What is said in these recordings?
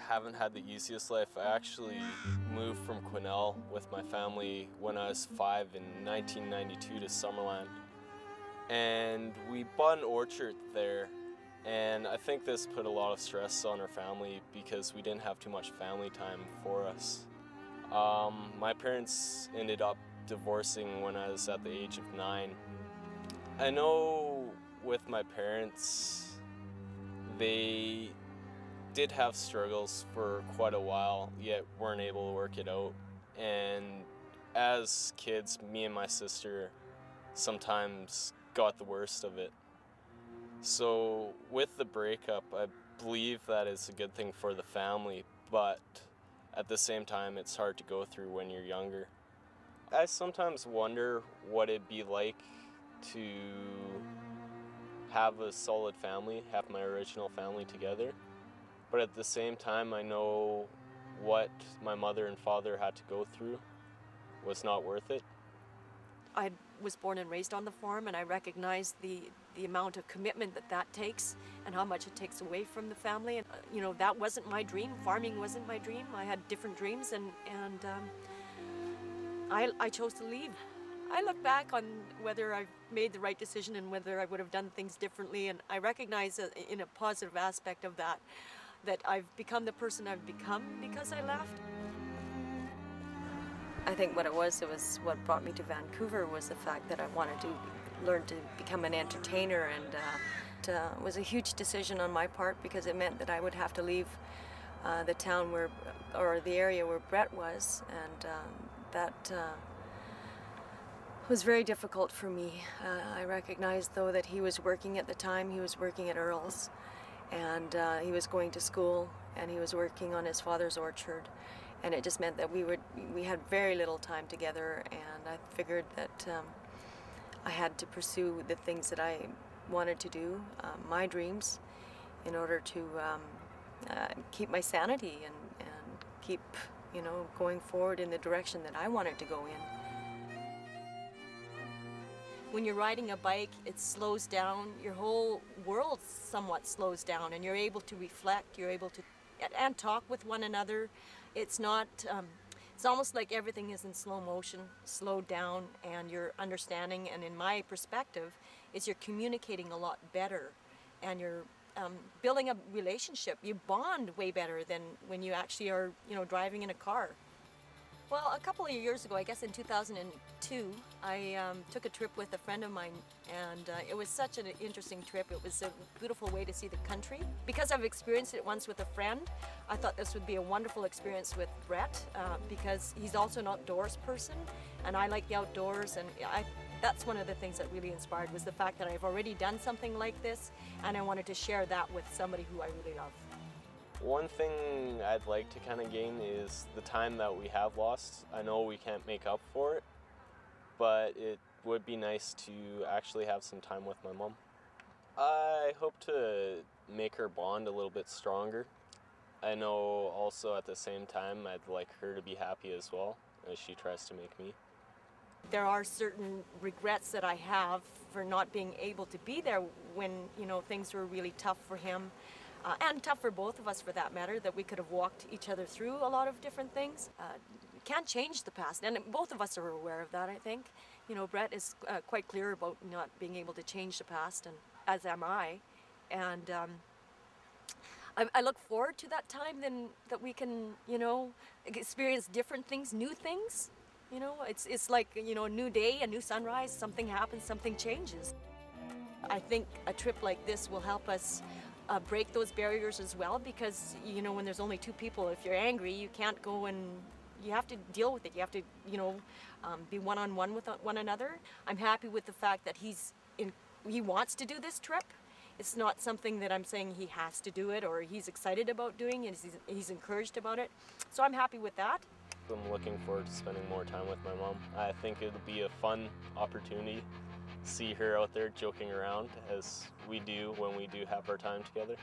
haven't had the easiest life. I actually moved from Quesnel with my family when I was 5 in 1992 to Summerland. And we bought an orchard there, and I think this put a lot of stress on our family because we didn't have too much family time for us. My parents ended up divorcing when I was at the age of 9. I know with my parents, they did have struggles for quite a while, yet weren't able to work it out. And as kids, me and my sister sometimes got the worst of it. So with the breakup, I believe that is a good thing for the family, but at the same time, it's hard to go through when you're younger. I sometimes wonder what it'd be like to have a solid family, have my original family together. But at the same time, I know what my mother and father had to go through was not worth it. I was born and raised on the farm, and I recognize the amount of commitment that takes and how much it takes away from the family. And you know, that wasn't my dream. Farming wasn't my dream. I had different dreams, and I chose to leave. I look back on whether I've made the right decision and whether I would have done things differently, and I recognize in a positive aspect of that I've become the person I've become because I left. I think what it was what brought me to Vancouver was the fact that I wanted to learn to become an entertainer, and it was a huge decision on my part because it meant that I would have to leave the town or the area where Brett was, and that was very difficult for me. I recognized, though, that he was working at the time. He was working at Earl's, and he was going to school, and he was working on his father's orchard. And it just meant that we had very little time together, and I figured that I had to pursue the things that I wanted to do, my dreams, in order to keep my sanity and keep, you know, going forward in the direction that I wanted to go in. When you're riding a bike, it slows down. Your whole world somewhat slows down, and you're able to reflect. You're able to and talk with one another. It's not. It's almost like everything is in slow motion, slowed down, and you're understanding. And in my perspective, is you're communicating a lot better, and you're building a relationship. You bond way better than when you actually are, you know, driving in a car. Well, a couple of years ago, I guess in 2002, I took a trip with a friend of mine, and it was such an interesting trip. It was a beautiful way to see the country. Because I've experienced it once with a friend, I thought this would be a wonderful experience with Brett, because he's also an outdoors person, and I like the outdoors, and that's one of the things that really inspired was the fact that I've already done something like this, and I wanted to share that with somebody who I really love. One thing I'd like to kind of gain is the time that we have lost. I know we can't make up for it, but it would be nice to actually have some time with my mom. I hope to make her bond a little bit stronger. I know also at the same time I'd like her to be happy as well as she tries to make me. There are certain regrets that I have for not being able to be there when, you know, things were really tough for him. And tough for both of us, for that matter, that we could have walked each other through a lot of different things. Can't change the past, and both of us are aware of that, I think. You know, Brett is quite clear about not being able to change the past, and as am I. And I look forward to that time then that we can, you know, experience different things, new things. You know, it's like, you know, a new day, a new sunrise, something happens, something changes. I think a trip like this will help us break those barriers as well, because, you know, when there's only two people, if you're angry, you can't go and you have to deal with it. You have to, you know, be one-on-one with one another. I'm happy with the fact that he wants to do this trip. It's not something that I'm saying he has to do it or he's excited about doing it. He's encouraged about it. So I'm happy with that. I'm looking forward to spending more time with my mom. I think it'll be a fun opportunity. See her out there joking around as we do when we do have our time together.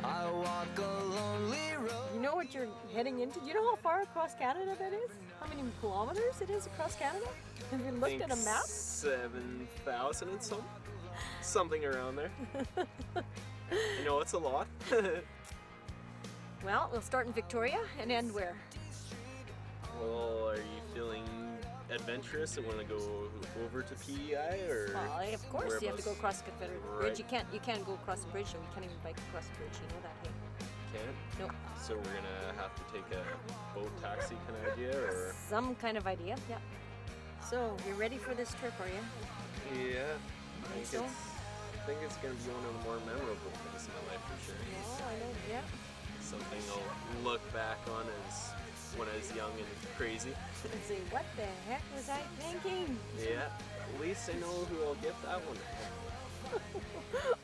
I walk a lonely road. You know what you're heading into? Do you know how far across Canada that is? How many kilometers it is across Canada? Have you looked at a map? 7,000 and something around there. You know, it's a lot. Well, we'll start in Victoria and end where? Well, are you feeling adventurous and want to go over to PEI, or? Well, of course, you have to go across the Confederate Bridge. Right. You can't go across the bridge, so we can't even bike across the bridge. You know that, hey? Can't? Nope. So we're gonna have to take a boat taxi kind of idea, or? Some kind of idea, yeah. So, you're ready for this trip, are you? Yeah. Think so? I think it's gonna be one of the more memorable things in my life for sure. No, I don't, yeah. Something I'll look back on as when I was young and crazy. And say, what the heck was I thinking? Yeah. At least I know who I'll get that one from.